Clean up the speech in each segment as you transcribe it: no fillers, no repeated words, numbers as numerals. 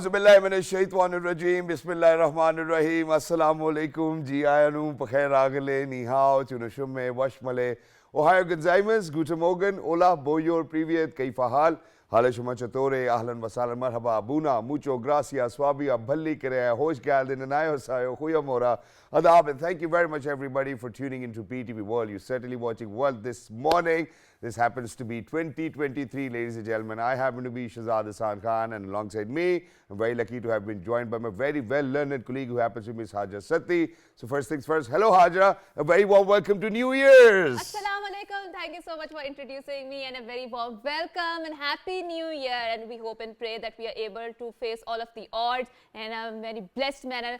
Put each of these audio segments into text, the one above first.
Bismillahirrahmanirrahim. Bismillahirrahmanirrahim. Assalamu alaikum. Ji ayanu pakhair agale ni hao chunushumme washmale. Ohio gozaimasu, guten Morgen, hola, boyor, privyet, kaifa hal? Hale shuma chatore, ahlan wa sahlan, marhaba, abuna, mucho gracias, swabia, bhalli kare, hosh galdin, anayo sayo, khuyamora, adab, and thank you very much everybody for tuning into PTV World. You're certainly watching World this morning. This happens to be 2023, ladies and gentlemen. I happen to be Shahzad Hassan Khan, and alongside me, I'm very lucky to have been joined by my very well-learned colleague who happens to be Ms. Haja Sati. So first things first, hello Haja, a very warm welcome to New Year's. Assalamu alaikum. Thank you so much for introducing me, and a very warm welcome and Happy New Year. And we hope and pray that we are able to face all of the odds in a very blessed manner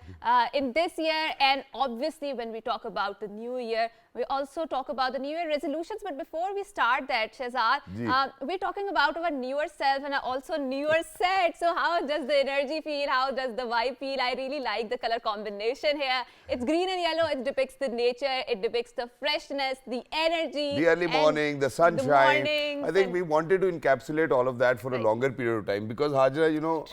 in this year. And obviously, when we talk about the New Year, we also talk about the New Year resolutions. But before we start that, Shahzad, we're talking about our newer self and also newer set. So how does the energy feel? How does the vibe feel? I really like the color combination here. It's green and yellow. It depicts the nature. It depicts the freshness, the energy. The early morning, the sunshine. The mornings, I think we wanted to encapsulate all of that for a longer period of time because Haja, you know,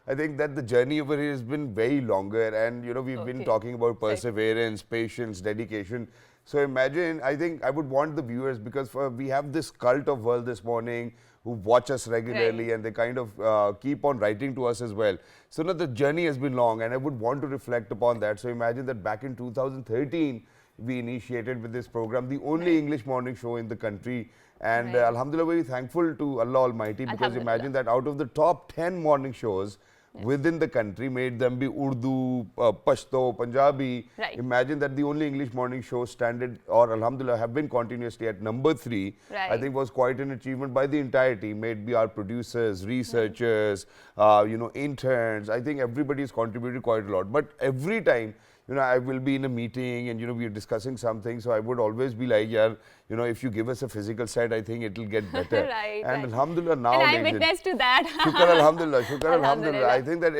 I think that the journey over here has been very longer, and you know, we've been talking about perseverance, patience, dedication. So imagine, I think I would want the viewers, because we have this cult of World this morning who watch us regularly and they kind of keep on writing to us as well. So now the journey has been long and I would want to reflect upon that. So imagine that back in 2013, we initiated with this program, the only English morning show in the country. And Alhamdulillah, very thankful to Allah Almighty, because imagine that out of the top 10 morning shows, within the country, made them be Urdu, Pashto, Punjabi. Imagine that the only English morning show standard, or Alhamdulillah, have been continuously at number 3. I think was quite an achievement by the entire team. May it be our producers, researchers, you know, interns. I think everybody has contributed quite a lot. But every time, you know, I will be in a meeting and, you know, we are discussing something. So I would always be like, yeah, you know, if you give us a physical set, I think it will get better. And Alhamdulillah, now. And I witness to that. Shukr Alhamdulillah, Shukr Alhamdulillah. I think that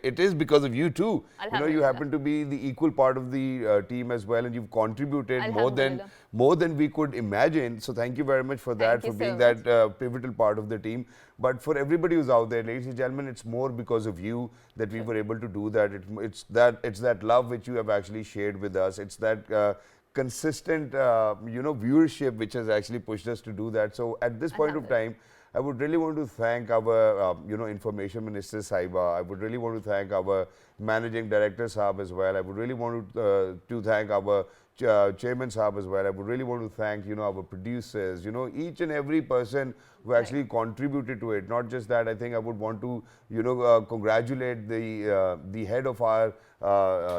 it is because of you too. You know, you happen to be the equal part of the team as well, and you've contributed more than we could imagine. So thank you very much for that, for being that pivotal part of the team. But for everybody who's out there, ladies and gentlemen, it's more because of you that we were able to do that. It's that love which you have actually shared with us. It's that consistent, you know, viewership which has actually pushed us to do that. So at this point of time, I would really want to thank our, you know, Information Minister Saiba. I would really want to thank our Managing Director Saab as well. I would really want to thank our Chairman Saab as well. I would really want to thank, you know, our producers, you know, each and every person who actually contributed to it. Not just that, I think I would want to, you know, congratulate the head of our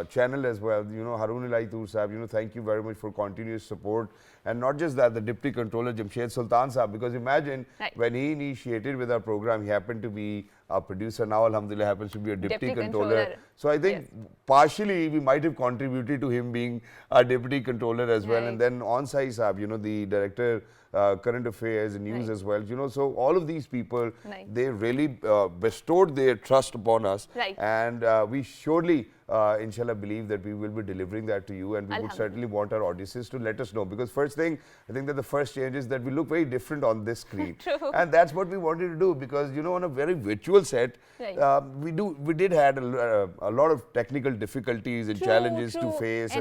channel as well, you know, Harun Ilaitur Saab. You know, thank you very much for continuous support. And not just that, the Deputy Controller Jamshed Sultan Saab, because imagine when he initiated with our program, he happened to be our producer. Now Alhamdulillah happens to be a Deputy Controller. So I think partially we might have contributed to him being our Deputy Controller as well. And then Onsai Saab, you know, the Director Current Affairs and News as well. You know, so all of these people, they really bestowed their trust upon us. And we surely, inshallah, believe that we will be delivering that to you, and we would certainly want our audiences to let us know, because first thing, I think that the first change is that we look very different on this screen. And that's what we wanted to do, because, you know, on a very virtual set, we did had a lot of technical difficulties and challenges to face,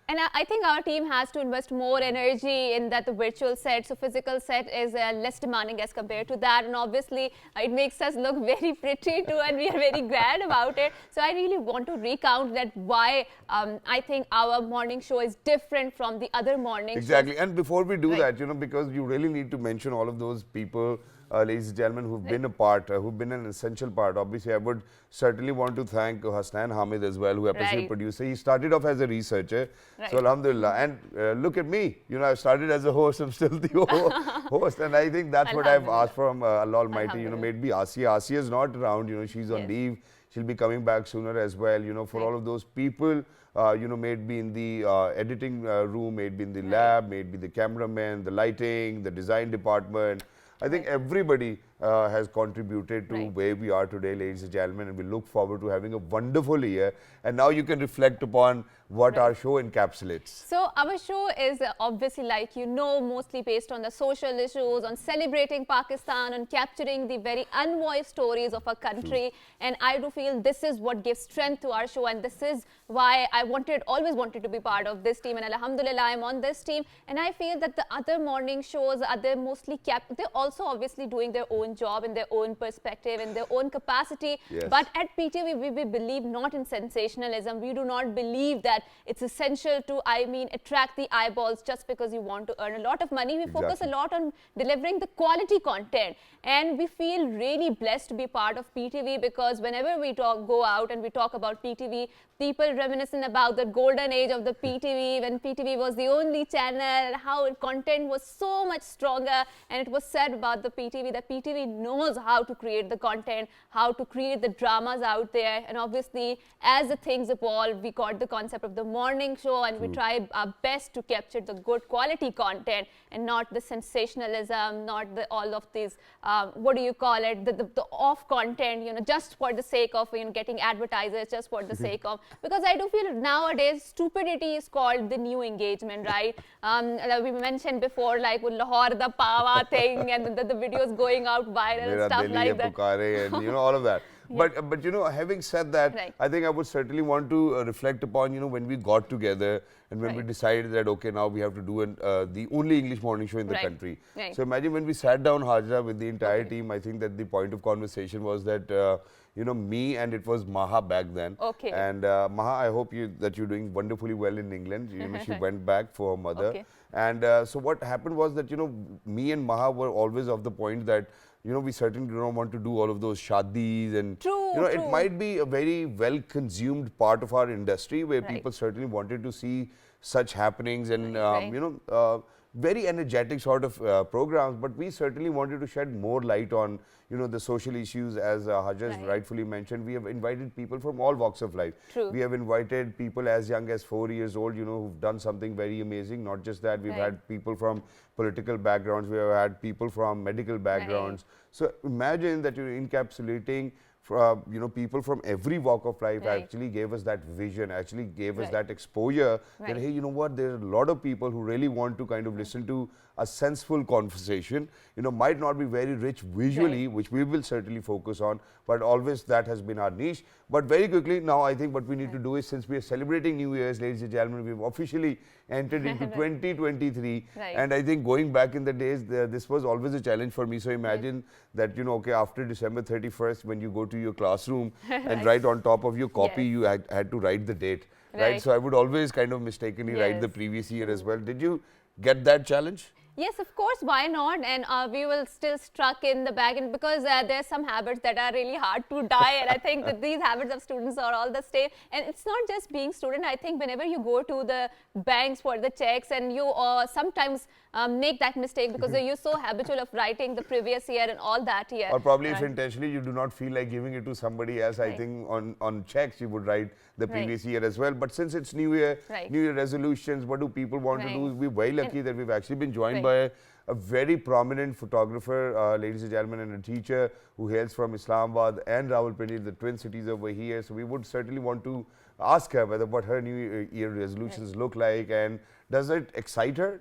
and I think our team has to invest more energy in that the virtual set. So physical set is less demanding as compared to that, and obviously it makes us look very pretty too, and we are very glad about it. So I really want to recount that why I think our morning show is different from the other morning shows. And before we do that, you know, because you really need to mention all of those people, ladies and gentlemen, who've been a part, who've been an essential part. Obviously, I would certainly want to thank Hasnan Hamid as well, who happens to be a producer. He started off as a researcher, so Alhamdulillah. And look at me, you know, I started as a host, I'm still the host. And I think that's what I've asked from Allah Almighty. You know, maybe Asiya is not around, you know, she's on leave. She'll be coming back sooner as well, you know, for all of those people, you know, may it be in the editing room, may it be in the lab, may it be the cameraman, the lighting, the design department. I think everybody has contributed to where we are today, ladies and gentlemen, and we look forward to having a wonderful year. And now you can reflect upon what our show encapsulates. So our show is obviously, like you know, mostly based on the social issues, on celebrating Pakistan, on capturing the very unvoiced stories of our country. And I do feel this is what gives strength to our show, and this is why I always wanted to be part of this team. And alhamdulillah, I'm on this team. And I feel that the other morning shows, they're mostly they're also obviously doing their own job in their own perspective, in their own capacity. But at PTV, we believe not in sensationalism. We do not believe that it's essential to, attract the eyeballs just because you want to earn a lot of money. We focus a lot on delivering the quality content. And we feel really blessed to be part of PTV, because whenever we go out and we talk about PTV, people reminiscent about the golden age of the PTV, when PTV was the only channel, and how content was so much stronger. And it was said about the PTV that PTV knows how to create the content, how to create the dramas out there. And obviously, as the things evolve, we got the concept of the morning show, and we try our best to capture the good quality content and not the sensationalism, not all of these, the off content, just for the sake of getting advertisers, just for the sake of, because I do feel nowadays stupidity is called the new engagement, right? Like we mentioned before, like Lahore the Pawa thing, and the videos going out viral and stuff like that. And all of that. But having said that, I think I would certainly want to reflect upon when we got together and when we decided that okay, now we have to do the only English morning show in the country. So imagine when we sat down, Hajra, with the entire team. I think that the point of conversation was that me, and it was Maha back then. And Maha, I hope that you're doing wonderfully well in England. She went back for her mother. And so what happened was that me and Maha were always of the point that we certainly do not want to do all of those shadis, and it might be a very well consumed part of our industry where people certainly wanted to see such happenings and very energetic sort of programs, but we certainly wanted to shed more light on the social issues, as Hajra rightfully mentioned. We have invited people from all walks of life. We have invited people as young as 4 years old, who've done something very amazing. Not just that, we've had people from political backgrounds, we have had people from medical backgrounds. So imagine that you're encapsulating people from every walk of life. Actually gave us that vision, actually gave us that exposure that, hey, you know what, there are a lot of people who really want to kind of listen to a senseful conversation, might not be very rich visually, which we will certainly focus on, but always that has been our niche. But very quickly, now I think what we need to do is, since we are celebrating New Year's, ladies and gentlemen, we've officially entered into 2023. And I think going back in the days, this was always a challenge for me. So imagine that, okay, after December 31st, when you go to your classroom and write on top of your copy, you had to write the date, right? So I would always kind of mistakenly write the previous year as well. Did you get that challenge? Yes, of course, why not? And we will still struck in the back end, because there's some habits that are really hard to die. And I think that these habits of students are all the same. And it's not just being student. I think whenever you go to the banks for the checks, and you sometimes make that mistake because you're so habitual of writing the previous year and all that year. Or probably if intentionally you do not feel like giving it to somebody else, I think on checks you would write the previous year as well. But since it's New Year, New Year resolutions, what do people want to do? We're very lucky that we've actually been joined by a very prominent photographer, ladies and gentlemen, and a teacher who hails from Islamabad and Rawalpindi, the twin cities over here. So we would certainly want to ask her what her New Year resolutions look like, and does it excite her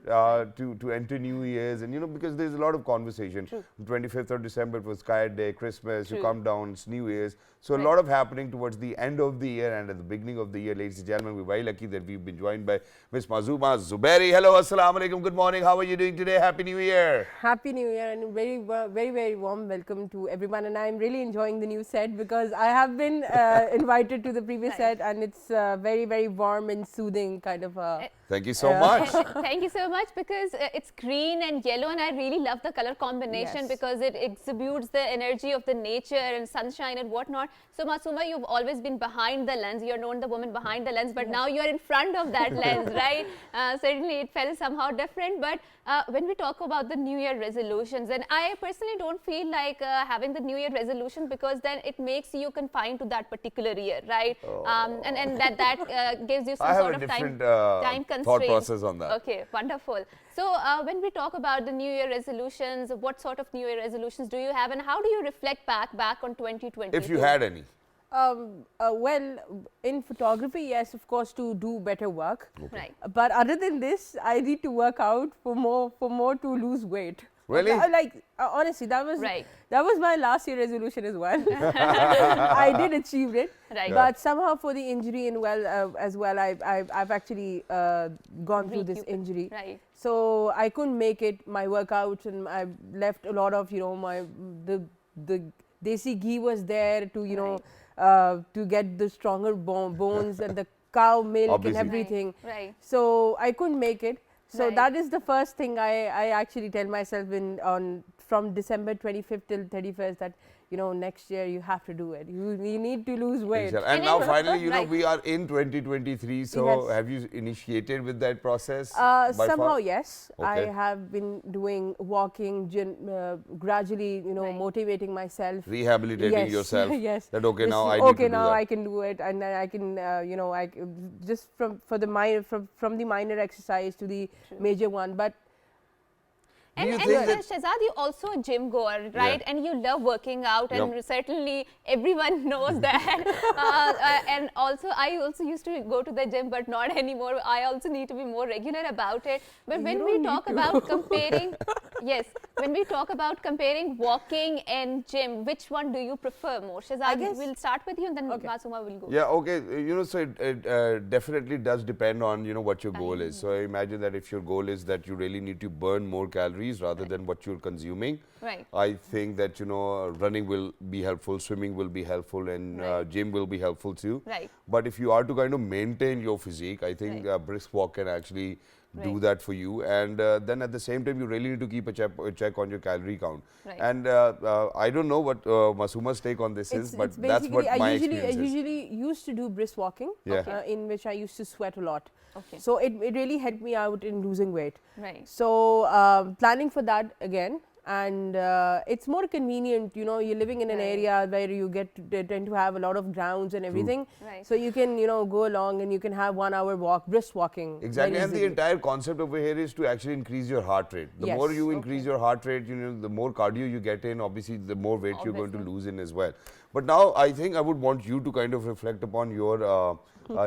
to enter New Year's? And because there's a lot of conversation. 25th of December, it was Sky Day, Christmas, you come down, it's New Year's. So a lot of happening towards the end of the year and at the beginning of the year, ladies and gentlemen. We're very lucky that we've been joined by Miss Mazuma Zubairi. Hello, assalamu alaikum, good morning. How are you doing today? Happy New Year. Happy New Year, and very, very warm welcome to everyone. And I'm really enjoying the new set, because I have been invited to the previous set, and it's very, very warm and soothing kind of Thank you so much. Thank you so much, because it's green and yellow, and I really love the color combination because it exhibits the energy of the nature and sunshine and whatnot. So Masuma, you've always been behind the lens. You're known the woman behind the lens, but now you're in front of that lens, right? Certainly it felt somehow different. But when we talk about the New Year resolutions, and I personally don't feel like having the New Year resolution, because then it makes you confined to that particular year, right? And and that gives you some I have sort a of different time constraint. thought process on that. Okay, wonderful. So when we talk about the New Year resolutions, what sort of New Year resolutions do you have, and how do you reflect back on 2022? If you had any. Well, in photography, yes, of course, to do better work. Okay. Right. But other than this, I need to work out for more to lose weight. Really? Like honestly, that was Right. my last year resolution as well. I did achieve it, Right. but somehow for the injury and as well, I've actually gone through this injury. Right. So I couldn't make it my workouts, and I left a lot of the desi ghee was there to to get the stronger bones and the cow milk Obviously. and everything. Right. So I couldn't make it. So Right. that is the first thing I actually tell myself from December 25th till 31st that next year you have to do it. You need to lose weight. Exactly. And now finally, Right. we are in 2023. So Yes. have you initiated with that process? by Somehow, far? yes. I Okay. have been doing walking, gradually, Right. motivating myself. Rehabilitating Yes, yourself. yes. That okay, Just now I okay, need to do now that. I can do it, and then I can, just from the minor exercise to the major one. But Do you And think that Shahzad, you're also a gym goer, right? Yeah. And you love working out, and Yep. certainly everyone knows that. And also, I also used to go to the gym, but not anymore. I also need to be more regular about it. But when we talk about comparing, yes, when we talk about comparing walking and gym, which one do you prefer more? Shahzad, guess- we'll start with you, and then Okay. Masuma will go. Yeah, okay. So it definitely does depend on, what your goal is. So I imagine that if your goal is that you really need to burn more calories rather than what you're consuming, Right. I think that, running will be helpful, swimming will be helpful, and Right. gym will be helpful too. Right. But if you are to kind of maintain your physique, I think Right. brisk walk can actually do Right. that for you. And then at the same time, you really need to keep a check on your calorie count. Right. And I don't know what Masuma's take on this is, but it's that's what basically my I experience is. usually used to do brisk walking, Yeah. Okay. in which I used to sweat a lot. Okay. So it really helped me out in losing weight. Right. So planning for that again, and it's more convenient. You're living in an Right. area where you tend to have a lot of grounds and everything. Right. So you can go along and you can have 1 hour walk, brisk walking. Exactly, very and the easily. entire concept over here is to actually increase your heart rate. The more Yes. you increase your heart rate, the more cardio you get in, obviously the more weight you're going to Obviously. lose in as well. But now I think I would want you to kind of reflect upon your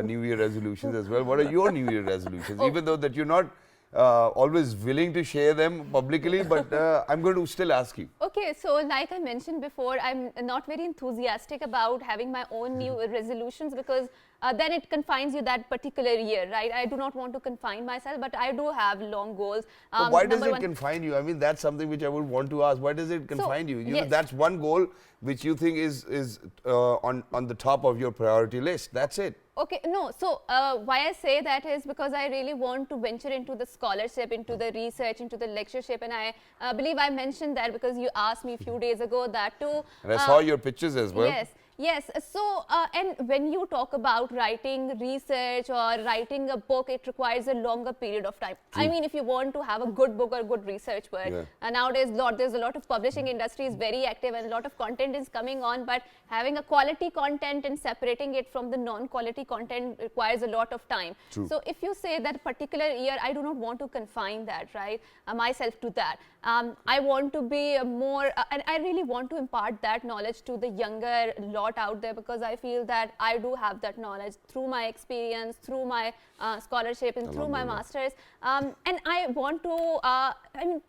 New Year resolutions as well. What are your New Year resolutions? Even though that you're not always willing to share them publicly, but I'm going to still ask you. Okay, so like I mentioned before, I'm not very enthusiastic about having my own new resolutions because then it confines you that particular year, right? I do not want to confine myself, but I do have long goals. But why does Number it one- confine you? I mean, that's something which I would want to ask. Why does it confine you? You know, yes. that's one goal which you think is on the top of your priority list. That's it. Okay, no, so why I say that is because I really want to venture into the scholarship, into the research, into the lectureship, and I believe I mentioned that because you asked me a few days ago that too. And I saw your pictures as well. Yes. Yes, so and when you talk about writing research or writing a book, it requires a longer period of time. I mean, if you want to have a good book or good research work, Yeah. nowadays there's a lot of publishing industry is very active and a lot of content is coming on, but having a quality content and separating it from the non-quality content requires a lot of time. True. So if you say that particular year, I do not want to confine that, right, myself to that. I want to be more, and I really want to impart that knowledge to the younger lot out there because I feel that I do have that knowledge through my experience, through my scholarship, and through my masters. And I want to,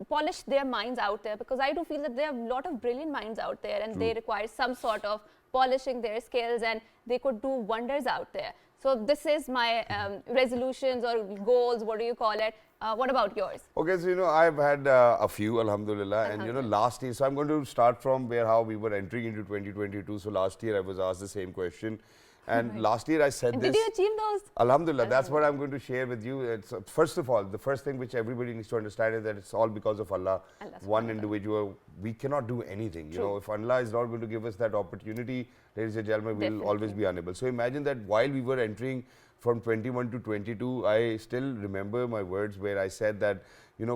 polish their minds out there because I do feel that there are a lot of brilliant minds out there, and they require some sort of polishing their skills, and they could do wonders out there. So this is my resolutions or goals, what do you call it? What about yours? Okay, so I've had a few, alhamdulillah, and Alhamdulillah. last year, so I'm going to start from how we were entering into 2022. So last year I was asked the same question, and last year I said And this. did you achieve those? Alhamdulillah, that's what I'm going to share with you. It's, first of all, the first thing which everybody needs to understand is that it's all because of Allah. Allah's One subhanahu wa individual, we cannot do anything. True. If Allah is not going to give us that opportunity, ladies and gentlemen, we'll Definitely. always be unable. So imagine that while we were entering from 21 to 22, I still remember my words where I said that,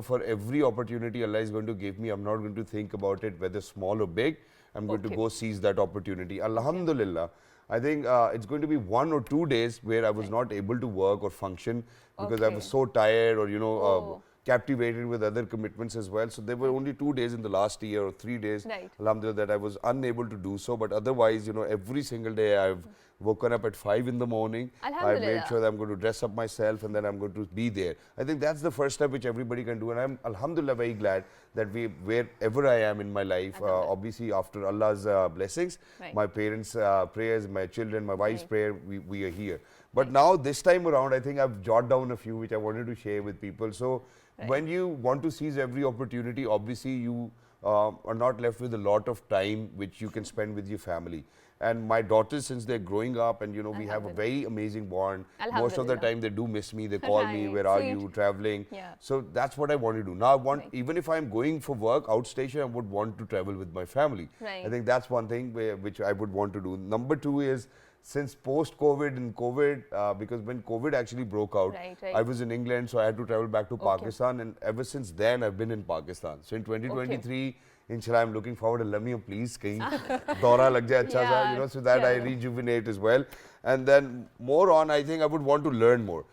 for every opportunity Allah is going to give me, I'm not going to think about it, whether small or big. I'm going to Okay. go seize that opportunity. Alhamdulillah. I think it's going to be 1 or 2 days where I was not able to work or function because I was so tired or, captivated with other commitments as well. So there were only 2 days in the last year or 3 days, alhamdulillah, that I was unable to do so. But otherwise, every single day I've woken up at 5 in the morning. I made sure that I'm going to dress up myself and then I'm going to be there. I think that's the first step which everybody can do. And I'm alhamdulillah very glad that wherever I am in my life, obviously after Allah's blessings, my parents' prayers, my children, my wife's prayer, we are here. But now this time around, I think I've jotted down a few which I wanted to share with people. So when you want to seize every opportunity, obviously you are not left with a lot of time which you can spend with your family. And my daughters, since they're growing up and we have a very amazing bond, most of the time they do miss me, they call me, where are you, traveling. So that's what I want to do. Now even if I'm going for work outstation, I would want to travel with my family. I think that's one thing which I would want to do. Number two is, since post-COVID and COVID, because when COVID actually broke out, I was in England, so I had to travel back to Pakistan, and ever since then I've been in Pakistan. So in 2023, inshallah, I'm looking forward to let me please kahin daura lag jaye acha sa, so that I rejuvenate as well. And then more on, I think I would want to learn more,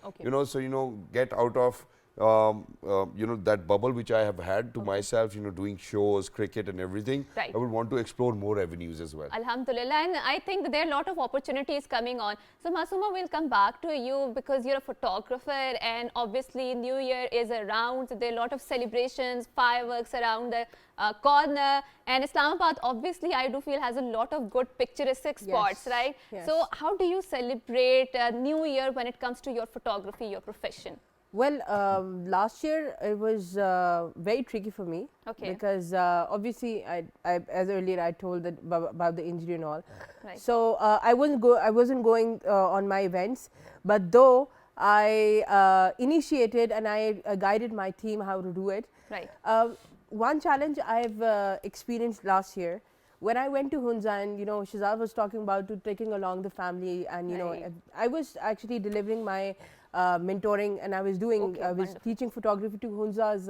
so get out of that bubble which I have had to myself, doing shows, cricket and everything. I would want to explore more avenues as well. Alhamdulillah. And I think that there are a lot of opportunities coming on. So Masuma, will come back to you because you're a photographer and obviously New Year is around. So there are a lot of celebrations, fireworks around the corner, and Islamabad obviously I do feel has a lot of good picturesque spots, right? So how do you celebrate New Year when it comes to your photography, your profession? Well, last year it was very tricky for me because obviously, as earlier I told that about the injury and all. So I wasn't going on my events, but though I initiated and I guided my team how to do it. One challenge I've experienced last year, when I went to Hunza and Shazad was talking about taking along the family, and I was actually delivering my mentoring, and I was doing teaching photography to Hunza's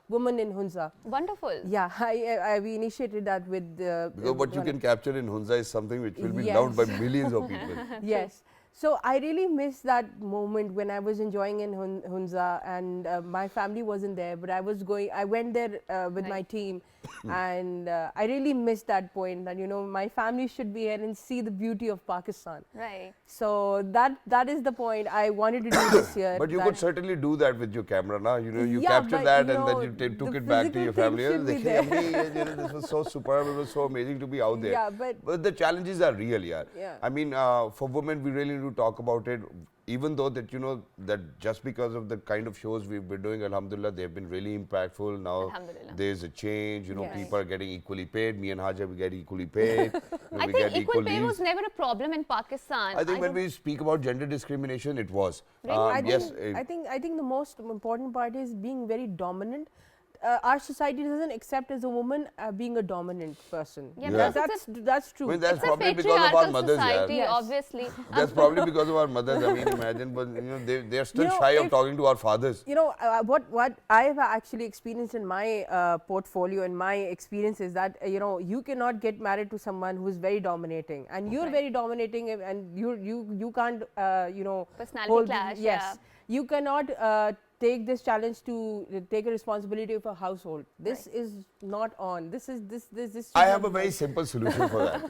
women in Hunza. Wonderful. Yeah, I initiated that with because what you can capture in Hunza is something which will be loved by millions of people. Yes. So I really miss that moment when I was enjoying in Hunza and my family wasn't there, but I went there with my team, and I really missed that point that my family should be here and see the beauty of Pakistan. So that is the point I wanted to do this year. But you could certainly do that with your camera now. You captured that and then you took it back to your family. This was so superb. It was so amazing to be out there. Yeah, but the challenges are real, I mean, for women, we really need to talk about it. Even though that that just because of the kind of shows we've been doing, alhamdulillah, they've been really impactful. Now there's a change, people are getting equally paid. Me and Haja, we get equally paid. I think equal pay was never a problem in Pakistan. I think when we speak about gender discrimination, it was. I think the most important part is being very dominant. Our society doesn't accept as a woman being a dominant person. That's true. I mean, that's probably because of our mothers. Society, obviously. That's probably because of our mothers. I mean, imagine, but they're still shy of talking to our fathers. What I have actually experienced in my portfolio and my experience is that you cannot get married to someone who is very dominating, and you're very dominating, and you can't personality clash. Yes, you cannot take this challenge to take a responsibility of a household. This is not on. This. I have a very simple solution for that,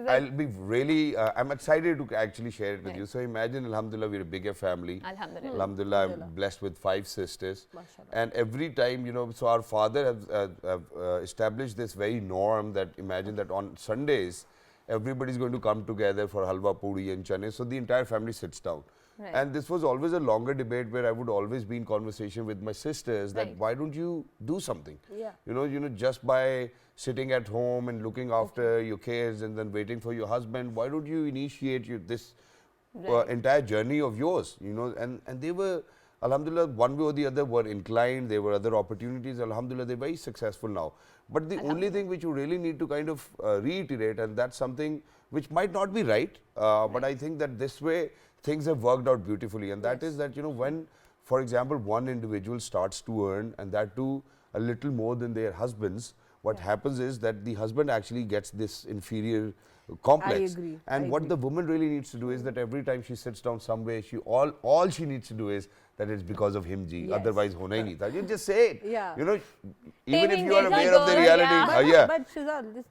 I'll be really. I'm excited to actually share it with you. So imagine, alhamdulillah, we're a bigger family. Alhamdulillah, I'm blessed with 5 sisters, and every time so our father have established this very norm that imagine that on Sundays everybody's going to come together for halwa, puri, and chane. So the entire family sits down. And this was always a longer debate where I would always be in conversation with my sisters that why don't you do something? Just by sitting at home and looking after your kids and then waiting for your husband, why don't you initiate this entire journey of yours? And they were, alhamdulillah, one way or the other were inclined. There were other opportunities. Alhamdulillah, they're very successful now. But the only thing which you really need to kind of reiterate, and that's something which might not be right, but I think that this way things have worked out beautifully, and that is that when, for example, one individual starts to earn, and that too a little more than their husbands, what happens is that the husband actually gets this inferior complex. I agree. And what the woman really needs to do is that every time she sits down somewhere, all she needs to do is that it's because of him, ji. Yes. Otherwise, hona hi nahi tha. You just say it. Yeah. You know, even if Taming you are the aware of the ego, reality. yeah. Yeah. But Shazad,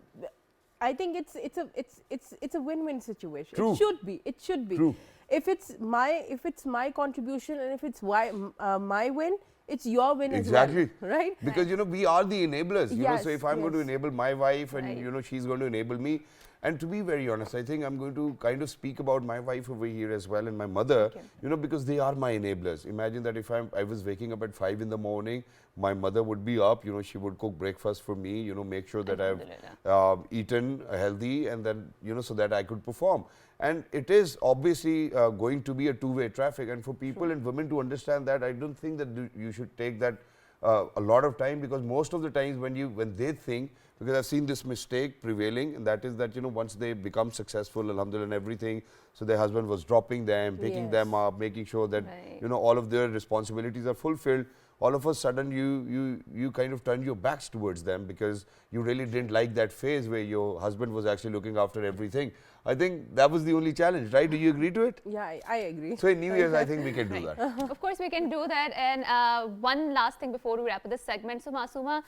I think it's a win-win situation. True. It should be. It should be. True. If it's my contribution and if it's my win, it's your win Exactly. as well, right? Because you know we are the enablers. You know, so Yes, if I'm going to yes. enable my wife and Right. you know she's going to enable me, and to be very honest, I think I'm going to kind of speak about my wife over here as well and my mother. Okay. You know, because they are my enablers. Imagine that if I was waking up at 5 in the morning, my mother would be up. You know, she would cook breakfast for me. You know, make sure that I've eaten healthy, and then you know so that I could perform. And it is obviously going to be a two-way traffic. And for people and women to understand that, I don't think that you should take that a lot of time, because most of the times when they think, because I've seen this mistake prevailing, and that is that you know once they become successful, alhamdulillah, and everything, so their husband was dropping them, picking them Yes. up, making sure that Right. you know all of their responsibilities are fulfilled. All of a sudden you kind of turn your backs towards them because you really didn't like that phase where your husband was actually looking after everything. I think that was the only challenge, right? Do you agree to it? Yeah, I agree. So in New Year's, I think we can do that. Of course, we can do that. And one last thing before we wrap up this segment. So, Masuma,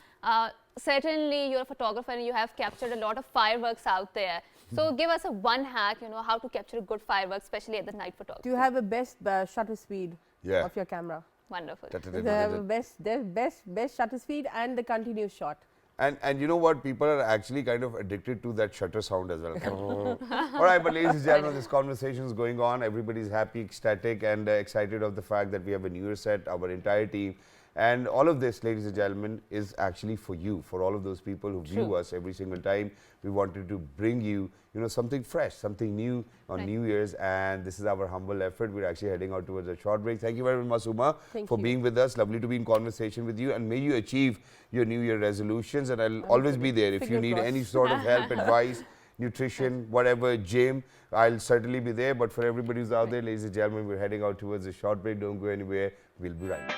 certainly you're a photographer and you have captured a lot of fireworks out there. So, give us a one hack, you know, how to capture a good fireworks, especially at the night photography. Do you have a best shutter speed Yeah. of your camera? Wonderful. You have a best shutter speed and the continuous shot. And you know what? People are actually kind of addicted to that shutter sound as well. All right, but ladies and gentlemen, this conversation is going on. Everybody's happy, ecstatic, and excited of the fact that we have a New Year set, our entire team. And all of this, ladies and gentlemen, is actually for you, for all of those people who view us every single time. We wanted to bring you, you know, something fresh, something new on New Year's, and this is our humble effort. We're actually heading out towards a short break. Thank you very much, Masuma, for being with us. Lovely to be in conversation with you, and may you achieve your New Year resolutions. And I'll always be there if you need any sort of help, advice, nutrition, whatever, gym. I'll certainly be there. But for everybody who's out there, ladies and gentlemen, we're heading out towards a short break. Don't go anywhere. We'll be right back.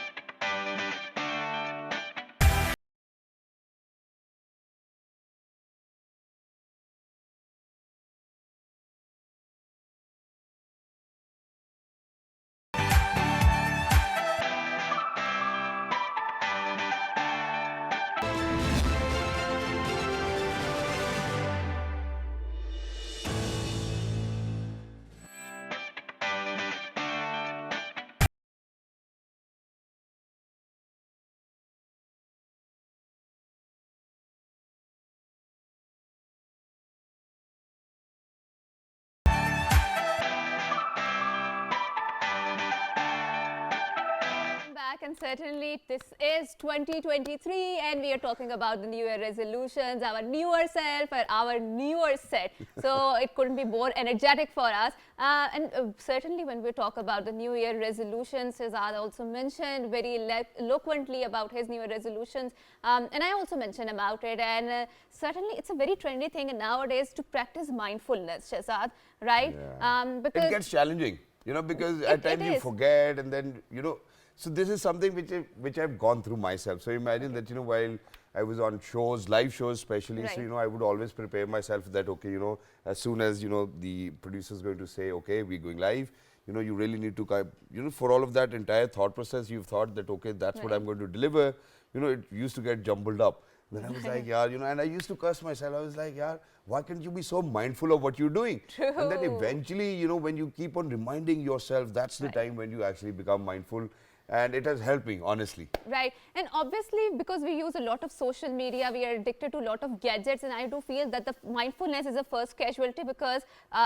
Back, and certainly this is 2023 and we are talking about the New Year resolutions, our newer self or our newer set. So it couldn't be more energetic for us. And certainly when we talk about the New Year resolutions, Shehzad also mentioned very eloquently about his New Year resolutions. And I also mentioned about it. And certainly it's a very trendy thing nowadays to practice mindfulness, Shehzad, right? Yeah. Because it gets challenging, you know, because at times you forget, and then, you know, so this is something which I've gone through myself. So imagine that, you know, while I was on shows, live shows especially, so, you know, I would always prepare myself that, okay, you know, as soon as, you know, the producer is going to say, okay, we're going live, you know, you really need to, you know, for all of that entire thought process, you've thought that, okay, that's what I'm going to deliver. You know, it used to get jumbled up. Then I was like, yeah, you know, and I used to curse myself. I was like, yeah, why can't you be so mindful of what you're doing? True. And then eventually, you know, when you keep on reminding yourself, that's the time when you actually become mindful. And it has helped me, honestly. Right. And obviously, because we use a lot of social media, we are addicted to a lot of gadgets. And I do feel that the mindfulness is the first casualty, because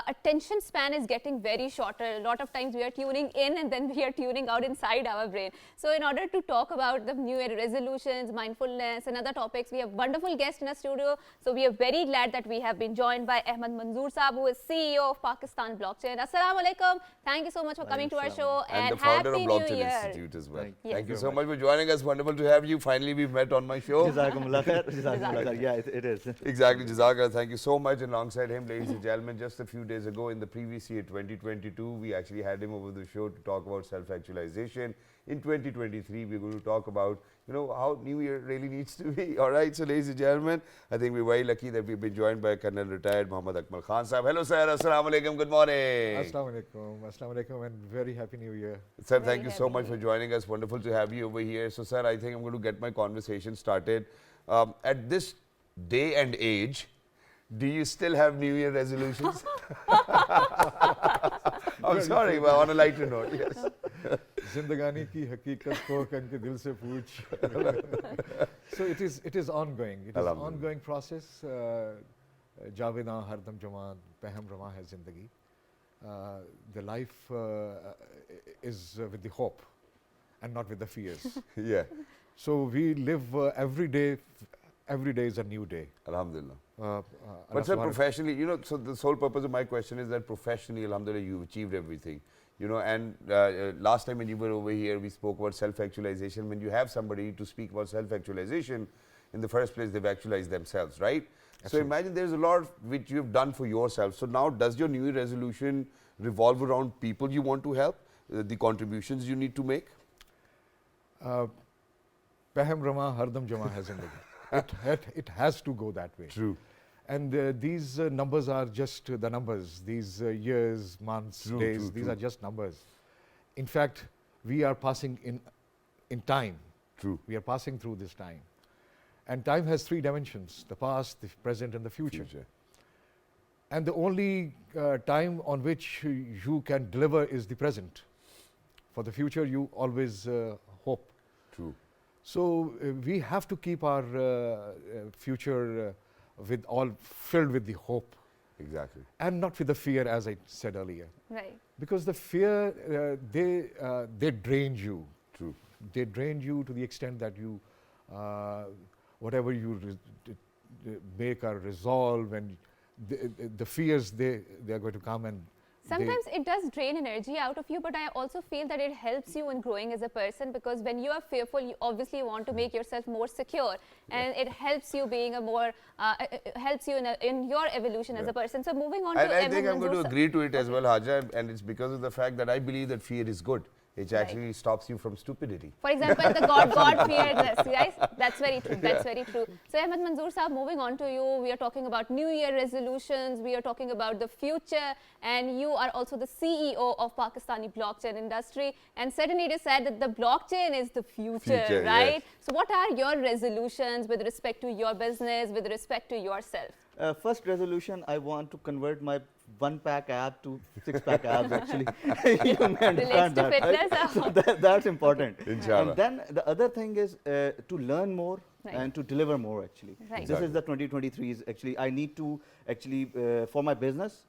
attention span is getting very shorter. A lot of times we are tuning in and then we are tuning out inside our brain. So in order to talk about the New Year resolutions, mindfulness and other topics, we have wonderful guests in our studio. So we are very glad that we have been joined by Ahmed Manzoor Saab, who is CEO of Pakistan Blockchain. Assalamu alaikum. Thank you so much for coming to our show. And the founder of Happy Blockchain New Year. Institute as well. Yes. Thank you so much for joining us. Wonderful to have you. Finally, we've met on my show. Jazakumullah khair. Jazakumullah khair. Yeah, it is. Exactly, Jazaka. Thank you so much. And alongside him, ladies and gentlemen, just a few days ago in the previous year, 2022, we actually had him over the show to talk about self-actualization. In 2023, we're going to talk about, how New Year really needs to be. All right, so ladies and gentlemen, I think we're very lucky that we've been joined by Colonel retired Muhammad Akmal Khan Sahab. Hello, sir. Assalamu alaikum. Good morning. Assalamu alaikum, and very happy New Year. Sir, thank you so much for joining us. Wonderful to have you over here. So, sir, I think I'm going to get my conversation started. At this day and age, do you still have New Year resolutions? I'm sorry, but on a lighter note, yes. Zindagani ki hakikat ko kanke dil se pooch. So it is ongoing. It is an ongoing process. Javeda hardam jama pehm rama hai zindagi. The life is with the hope and not with the fears. Yeah. So we live every day. Every day is a new day. Alhamdulillah. But sir, professionally, so the sole purpose of my question is that professionally, alhamdulillah, you've achieved everything. And last time when you were over here, we spoke about self-actualization. When you have somebody to speak about self-actualization, in the first place, they've actualized themselves, right? Absolutely. So imagine there's a lot which you've done for yourself. So now, does your New Year resolution revolve around people you want to help, the contributions you need to make? Pehm rama hardam jama hai zindagi. It has to go that way. True. And these numbers are just the numbers. These years, months, days, these are just numbers. In fact, we are passing in time. True. We are passing through this time. And time has three dimensions: the past, the present, and the future. And the only time on which you can deliver is the present. For the future, you always hope. True. So we have to keep our future filled with the hope. Exactly. And not with the fear, as I said earlier. Right. Because the fear, they drain you. True. They drain you to the extent that you, whatever you make or resolve, and the fears, they are going to come and sometimes it does drain energy out of you, but I also feel that it helps you in growing as a person, because when you are fearful, you obviously want to make yourself more secure, and it helps you being a more, helps you in your evolution as a person. So moving on to I think I'm going to agree to it as well, Haja, and it's because of the fact that I believe that fear is good. It actually stops you from stupidity. For example, the God fearless, guys. That's very true. That's very true. So, Ahmed Manzoor Saab, moving on to you, we are talking about New Year resolutions. We are talking about the future, and you are also the CEO of Pakistani blockchain industry. And certainly, it is said that the blockchain is the future, right? Yes. So, what are your resolutions with respect to your business, with respect to yourself? First resolution, I want to convert my 1-pack app to 6-pack abs, actually. You may understand that, right? So that's important. Inshallah. And then the other thing is to learn more and to deliver more, actually. Right. This is the 2023's, actually. I need to, actually, for my business,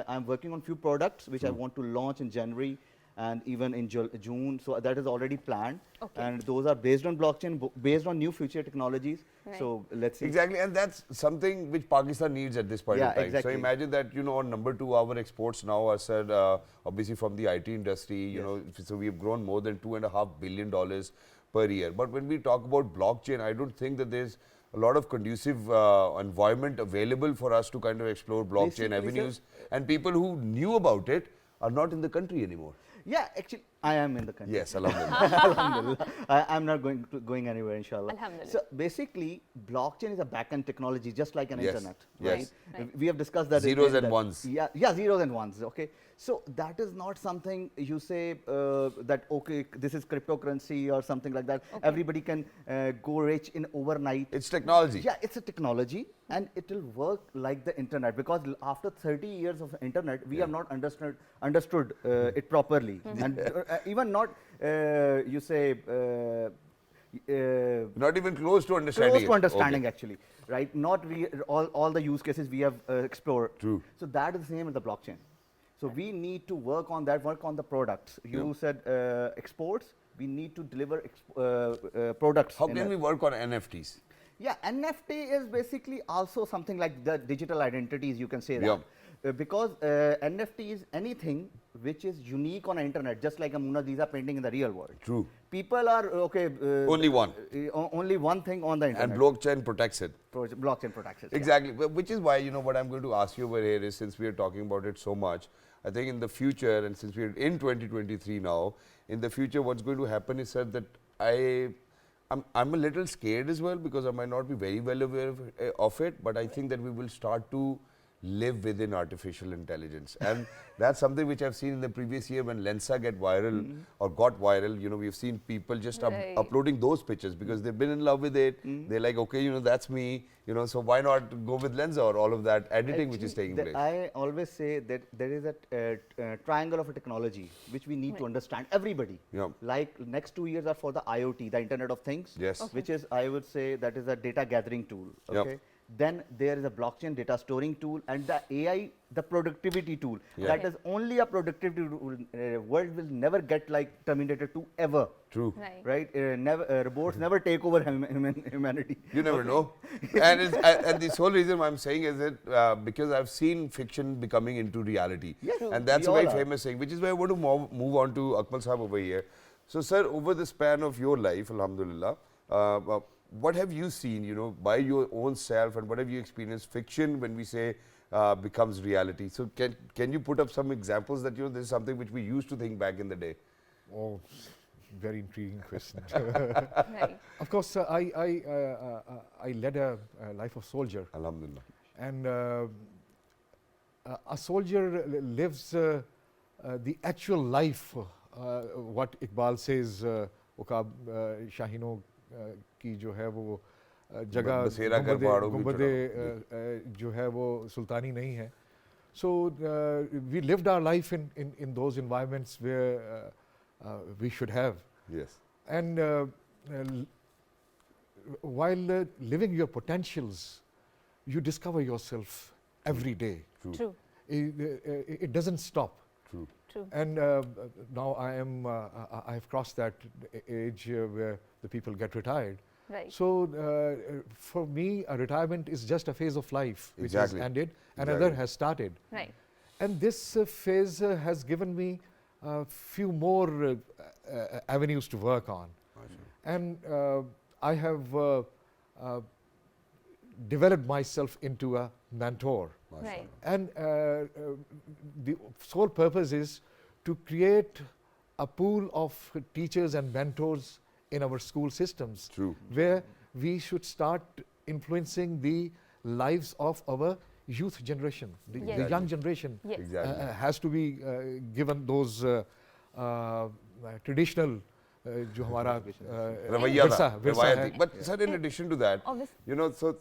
I'm working on few products which I want to launch in January and even in June. So that is already planned. Okay. And those are based on blockchain, based on new future technologies. Right. So let's see. Exactly, and that's something which Pakistan needs at this point in time. Exactly. So imagine that, on number 2, our exports now are said, obviously from the IT industry, you know, so we've grown more than $2.5 billion per year. But when we talk about blockchain, I don't think that there's a lot of conducive environment available for us to kind of explore blockchain avenues. And people who knew about it are not in the country anymore. Yeah, actually, I am in the country. Yes, alhamdulillah. Alhamdulillah. I'm not going anywhere, inshallah. Alhamdulillah. So basically, blockchain is a back-end technology, just like an internet, yes. right? We have discussed that. Zeros and ones. Yeah, zeros and ones, okay. So that is not something you say that, okay, this is cryptocurrency or something like that. Okay. Everybody can go rich in overnight. It's technology. Yeah, it's a technology, and it will work like the internet, because after 30 years of internet, we have not understood it properly. And even not, you say, not even close to understanding. Close to understanding, actually, right? Not all the use cases we have explored. True. So that is the same with the blockchain. So we need to work on that, work on the products. You said exports. We need to deliver products. How can we work on NFTs? Yeah, NFT is basically also something like the digital identities, you can say that. Because NFT is anything which is unique on the internet, just like a Mona Lisa painting in the real world. True. People are, only one. Only one thing on the internet. And blockchain protects it. Blockchain protects it. Exactly. Which is why, what I'm going to ask you over here is, since we are talking about it so much, I think in the future, and since we're in 2023 now, in the future what's going to happen is, sir, that I'm a little scared as well because I might not be very well aware of it, but I think that we will start to live within artificial intelligence, and that's something which I've seen in the previous year when Lensa got viral. You know, we've seen people just uploading those pictures because they've been in love with it. They're like, okay, you know, that's me. You know, so why not go with Lensa or all of that editing which is taking place? I always say that there is a triangle of a technology which we need to understand. Everybody. Yeah. Like next 2 years are for the IoT, the Internet of Things. Yes. Which is, I would say, that is a data gathering tool. Okay. Yep. Then there is a blockchain data storing tool and the AI, the productivity tool. Yeah. That is only a productivity tool. World will never get like Terminator 2 ever. True. Right? Robots never take over humanity. You never know. And the sole reason why I'm saying is that because I've seen fiction becoming into reality. Yes. And that's a We very all are. famous thing, which is why I want to move on to Akmal Sahab over here. So, sir, over the span of your life, alhamdulillah, what have you seen, you know, by your own self, and what have you experienced fiction when we say becomes reality? So can you put up some examples that, you know, this is something which we used to think back in the day? Oh, very intriguing question. Right. Of course, I led a life of soldier, Alhamdulillah. and a soldier lives the actual life. What Iqbal says, उकाब शाहीनों की जो है वो जगह बसेरा कर पहाड़ों की गुंबदे जो है वो सुल्तानी नहीं है. So we lived our life in those environments where we should have. Yes. And while living your potentials, you discover yourself every day. True. It doesn't stop. True. True. And now I've crossed that age where the people get retired. Right. So for me, a retirement is just a phase of life which Exactly. has ended, Exactly. another has started. Right. And this phase has given me a few more avenues to work on. And I have developed myself into a mentor. Right. And the sole purpose is to create a pool of teachers and mentors in our school systems. True. Where we should start influencing the lives of our youth generation, the Yes. young generation. Yes. Exactly. Has to be given those traditional जो हमारा रवैया था, विरसा है. रवायती. But sir, in addition to that, Obviously. you know, so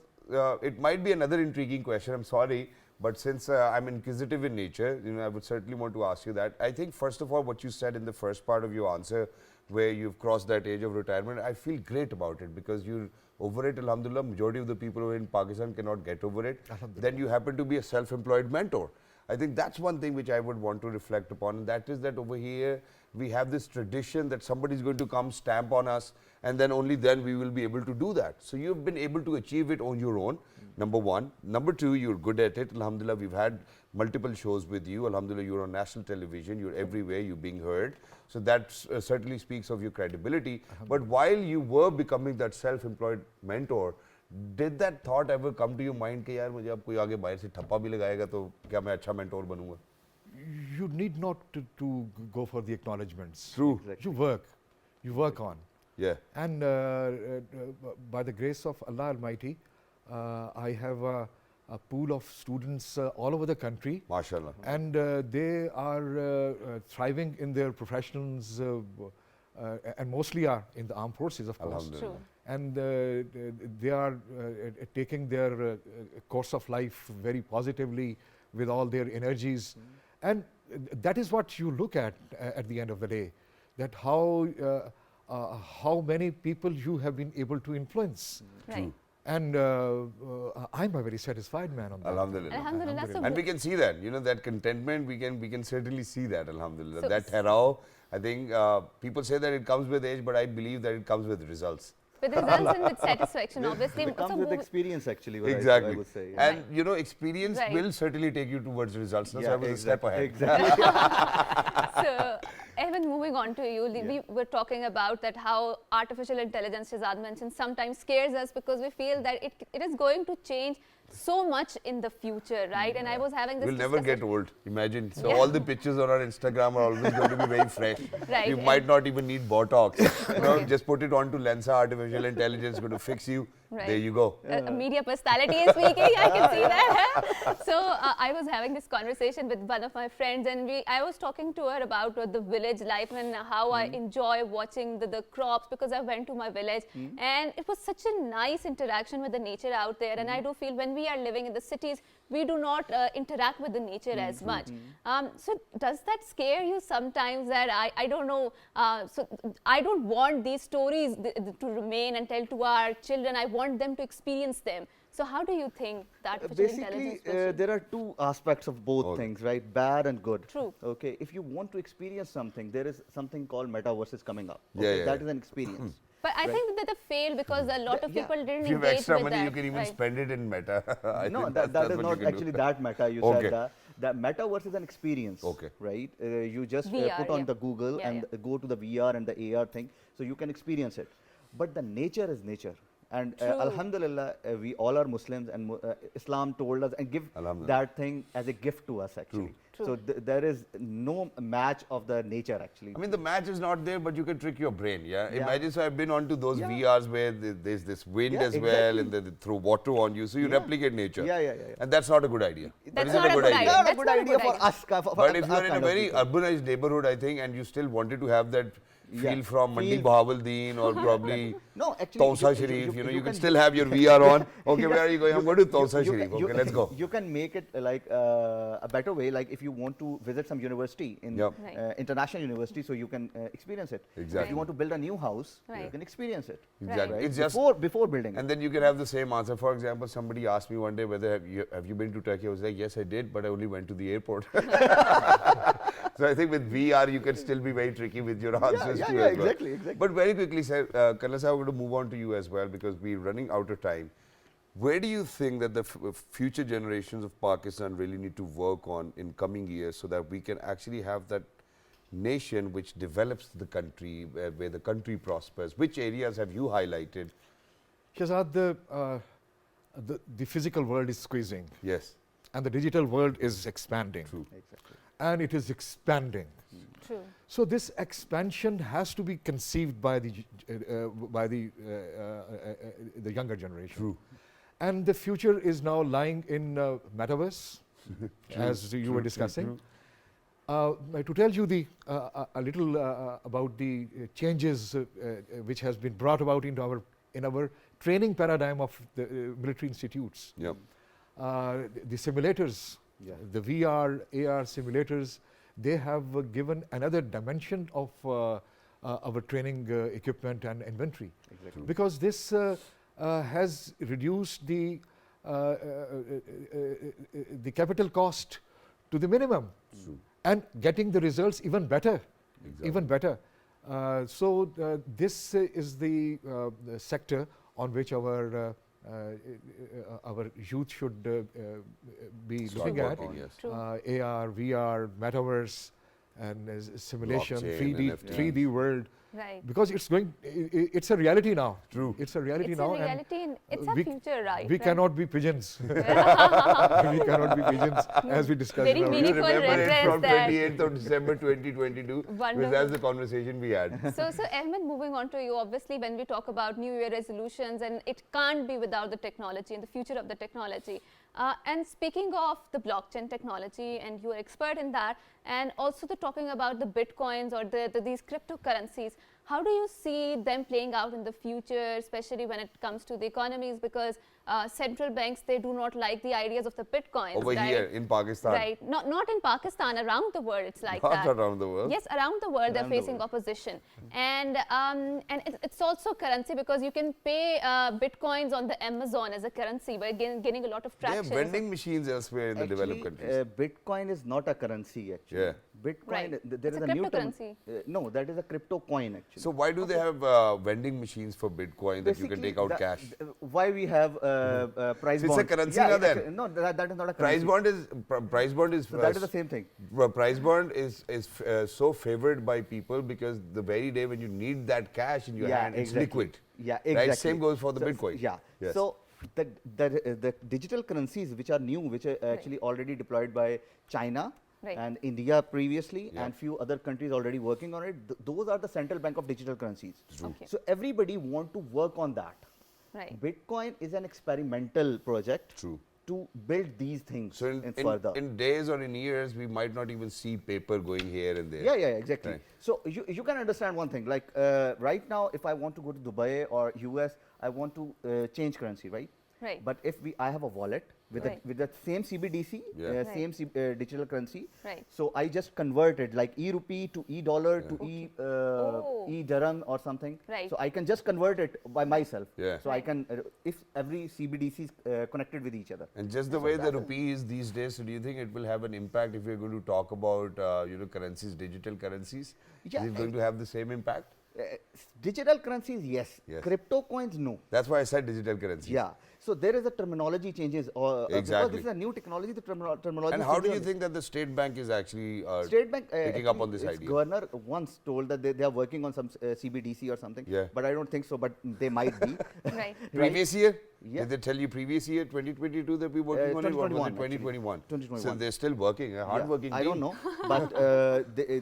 it might be another intriguing question. I'm sorry, but since I'm inquisitive in nature, you know, I would certainly want to ask you that. I think first of all, what you said in the first part of your answer, where you've crossed that age of retirement, I feel great about it because you're over it. Alhamdulillah, majority of the people in Pakistan cannot get over it. Then you happen to be a self-employed mentor. I think that's one thing which I would want to reflect upon, and that is that over here we have this tradition that somebody is going to come stamp on us, and then only then we will be able to do that. So you've been able to achieve it on your own, number one. Number two, you're good at it. Alhamdulillah, we've had multiple shows with you. Alhamdulillah, you're on national television, you're everywhere, you're being heard. So that certainly speaks of your credibility. But while you were becoming that self-employed mentor, did that thought ever come to your mind कि यार मुझे अब कोई आगे बाहर से ठप्पा भी लगाएगा तो क्या मैं अच्छा mentor बनूंगा? You need not to go for the acknowledgements. True. You work on. Yeah. And by the grace of Allah Almighty, I have a pool of students all over the country. MashaAllah. And they are thriving in their professions and mostly are in the armed forces, of course. Alhamdulillah. True. And they are taking their course of life very positively with all their energies. And that is what you look at the end of the day, that how many people you have been able to influence. Right. And I'm a very satisfied man on that. Alhamdulillah. Alhamdulillah. So And we can see that, you know, that contentment, we can certainly see that, alhamdulillah. So- That harao, I think people say that it comes with age, but I believe that it comes with results. with results and with satisfaction, obviously. It comes So with moving- experience, actually. What Exactly. I would say. And you know, experience Right. will certainly take you towards results. So Yeah, I was a step ahead. Exactly. So, Ahmed, moving on to you, we were talking about that how artificial intelligence, Shahzad mentioned, sometimes scares us because we feel that it is going to change so much in the future, right? And I was having this We'll never get discussion- old. Imagine. So all the pictures on our Instagram are always going to be very fresh. Right, You and- might not even need Botox. You know, just put it onto Lensa artificial intelligence, going to fix you. Right. There you go. A media personality is speaking, I can see that. So I was having this conversation with one of my friends, and I was talking to her about the village life and how I enjoy watching the crops, because I went to my village and it was such a nice interaction with the nature out there. And I do feel when we are living in the cities, we do not interact with the nature as much. So does that scare you sometimes that I don't know, so I don't want these stories to remain and tell to our children. I want them to experience them. So how do you think that artificial intelligence will there are two aspects of both things, right? Bad and good. True. Okay, if you want to experience something, there is something called metaverses coming up. Yeah, Okay? yeah, That yeah. is an experience. But I think that they failed because a lot of people didn't If you have engage extra with money, that. you can even right. spend it in Meta. I No, think that that's is what not you can actually do. that meta. You Okay. said that. That metaverse is an experience, Okay. right? You just VR, put on yeah. the Google Yeah, and yeah. go to the VR and the AR thing, so you can experience it. But the nature is nature. And True. Alhamdulillah, we all are Muslims, and Islam told us and give Alhamdulillah. that thing as a gift to us actually. True. So there is no match of the nature actually. I mean, the match is not there, but you can trick your brain, yeah? Yeah. Imagine, so I've been onto those Yeah. VRs where there's this wind Yeah, as well, exactly. and they throw water on you, so you Yeah. replicate nature. Yeah. And that's not a good idea. That's Is it not a good idea. Not a That's good not a idea good for idea. us. For But if us you're in a kind of very people. urbanized neighborhood, I think, and you still wanted to have that Yeah. feel from Mandi Feel- Bahawaldeen or probably No, actually, Tausa Sharif, you can still have your VR on. Okay, where are you going? I'm going to Tausa Sharif. Okay, let's go. You can make it like a better way, like if you want to visit some university in Yep. Right. international university, so you can experience it. If Exactly. you want to build a new house, you Right. can experience it. Exactly. Right. It's just, Before building and it. then you can have the same answer. For example, somebody asked me one day whether have you been to Turkey? I was like, yes, I did, but I only went to the airport. So I think with VR, you can still be very tricky with your answers too. as well. exactly. But very quickly, sir, Kalla sir, I want to move on to you as well because we're running out of time. Where do you think that the future generations of Pakistan really need to work on in coming years so that we can actually have that nation which develops the country, where the country prospers? Which areas have you highlighted? Shahzad, the physical world is squeezing Yes. and the digital world is expanding. True. Exactly. And it is expanding. True. So this expansion has to be conceived by the younger generation. True. And the future is now lying in metaverse, as you were discussing. To tell you a little about the changes which has been brought about in our training paradigm of the military institutes. Yep. The simulators, Yeah. the VR, AR simulators, they have given another dimension of our training equipment and inventory. Exactly. Because this has reduced the capital cost to the minimum and getting the results even better. Even better. So this is the sector on which our youth should be Start looking at. working, yes. True. AR, VR, metaverse, and simulation, Blockchain, 3D, NFTs. 3D world. Right. Because it's a reality now. True. It's a reality It's now. a and reality and it's a we- future, right? we right? cannot be pigeons. We cannot be pigeons, as we discussed. Very in our- You meaningful remember it reference from that- 28th of December 2022, Wonderful. because that's the conversation we had. So Ahmed, moving on to you, obviously when we talk about New Year resolutions, and it can't be without the technology and the future of the technology. And speaking of the blockchain technology, and you're expert in that, and also talking about the bitcoins or these cryptocurrencies, how do you see them playing out in the future, especially when it comes to the economies? Because central banks, they do not like the ideas of the bitcoins. Over right? here in Pakistan. Right. Not in Pakistan, around the world it's like Not that. around the world. Yes, around the world they're Around the facing world. opposition. And it's also currency because you can pay bitcoins on the Amazon as a currency by gaining a lot of They have traction. vending machines elsewhere in the developed countries. Bitcoin is not a currency actually. Yeah. Bitcoin, Right. there It's is a a new term. cryptocurrency. No, that is a crypto coin actually. So why do they have vending machines for Bitcoin that you can Basically, take out that- cash? Why we have price So it's a bond? currency now then? No, that is not a Price currency. bond is So that is the same thing. price bond is so favored by people because the very day when you need that cash in your hand, it's exactly. liquid. Yeah, Right? exactly. Same goes for the Bitcoin. Yeah. Yes. So the digital currencies which are new, which are actually already deployed by China and India previously, and few other countries already working on it. Those are the central bank of digital currencies. So everybody want to work on that. Bitcoin is an experimental project to build these things further. In days or in years, we might not even see paper going here and there. Yeah, exactly. So you can understand one thing, like right now, if I want to go to Dubai or US, I want to change currency, right? But if I have a wallet with the same CBDC, same digital currency, so I just convert it like e-rupee to e-dollar to e-dirham or something. So I can just convert it by myself. So I can, if every CBDC is connected with each other. And just the way the rupee is these days, so do you think it will have an impact if we're going to talk about currencies, digital currencies? Is it going to have the same impact? Digital currencies, yes. Crypto coins, no. That's why I said digital currencies. Yeah. So there is a terminology changes. Exactly. Because this is a new technology, the terminology. And how do you think that the State Bank is actually picking up on this idea? Governor once told that they are working on some CBDC or something. But I don't think so, but they might be. Previous year? Did they tell you previous year, 2022, that we were working on it? Or was it 2021? 2021. So they're still working, a hard-working team. I don't know, but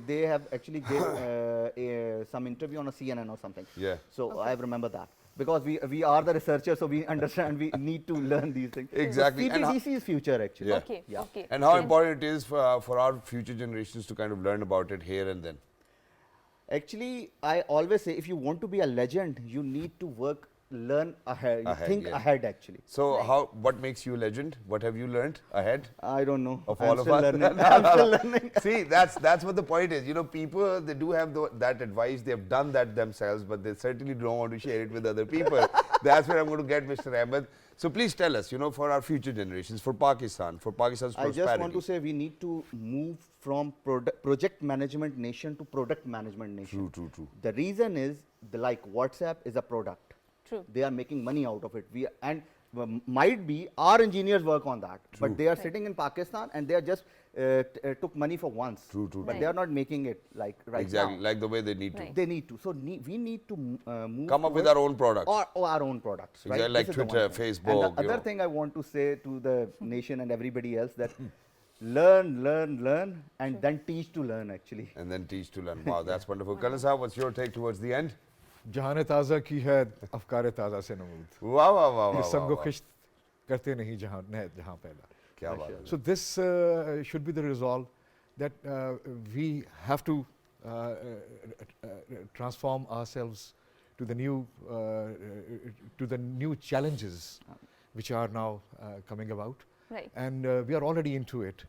they have actually gave some interview on a CNN or something. So I remember that. Because we are the researchers, so we understand we need to learn these things. Exactly. So CBDC is future actually. And how important it is for our future generations to kind of learn about it here and then? Actually, I always say if you want to be a legend, you need to learn ahead, think ahead actually. So what makes you a legend? What have you learned ahead? I don't know. Of all of us? I'm still learning. See, that's what the point is. People, they do have that advice. They have done that themselves, but they certainly don't want to share it with other people. That's where I'm going to get Mr. Ahmed. So please tell us, for our future generations, for Pakistan's prosperity. I just want to say we need to move from project management nation to product management nation. True. The reason is, like WhatsApp is a product. They are making money out of it. Might be our engineers work on that, but they are sitting in Pakistan and they are just took money for once. But they are not making it like right now. Like the way they need to. They need to. So we need to move. Come up with our own products. Or our own products. Right? Like Twitter, Facebook. And the other thing I want to say to the nation and everybody else that learn, and then teach to learn actually. And then teach to learn. Wow, that's wonderful. Kalan Sahab, what's your take towards the end? जहान ताज़ा की है अफकार ताज़ा से नमूद वाह संगो खिश्त करते नहीं जहाँ पहला क्या बात है. So this should be the resolve that we have to transform ourselves to the new challenges which are now coming about, and we are already into it.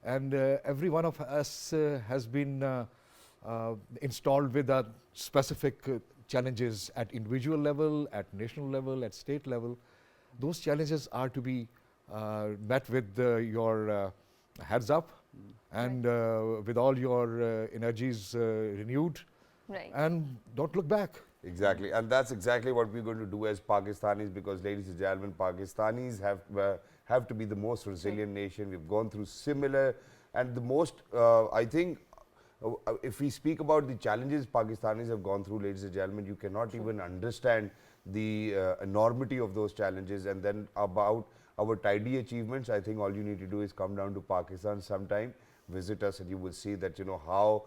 And every one of us has been installed with a specific challenges at individual level, at national level, at state level. Those challenges are to be met with your heads up and with all your energies renewed, and don't look back. Exactly, and that's exactly what we're going to do as Pakistanis, because ladies and gentlemen, Pakistanis have to be the most resilient nation. We've gone through similar and the most, I think, if we speak about the challenges Pakistanis have gone through, ladies and gentlemen, you cannot even understand the enormity of those challenges. And then about our tidy achievements, I think all you need to do is come down to Pakistan sometime, visit us, and you will see that how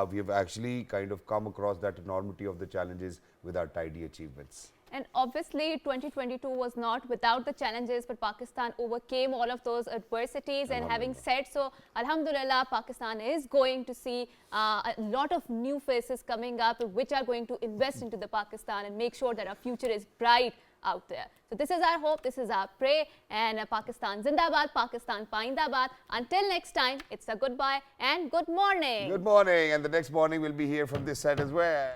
we have actually kind of come across that enormity of the challenges with our tidy achievements. And obviously 2022 was not without the challenges, but Pakistan overcame all of those adversities. And having said so, Alhamdulillah, Pakistan is going to see a lot of new faces coming up which are going to invest into the Pakistan and make sure that our future is bright out there. So this is our hope, this is our pray, and Pakistan Zindabad, Pakistan Paindabad. Until next time, it's a goodbye and good morning. Good morning, and the next morning we'll be here from this side as well.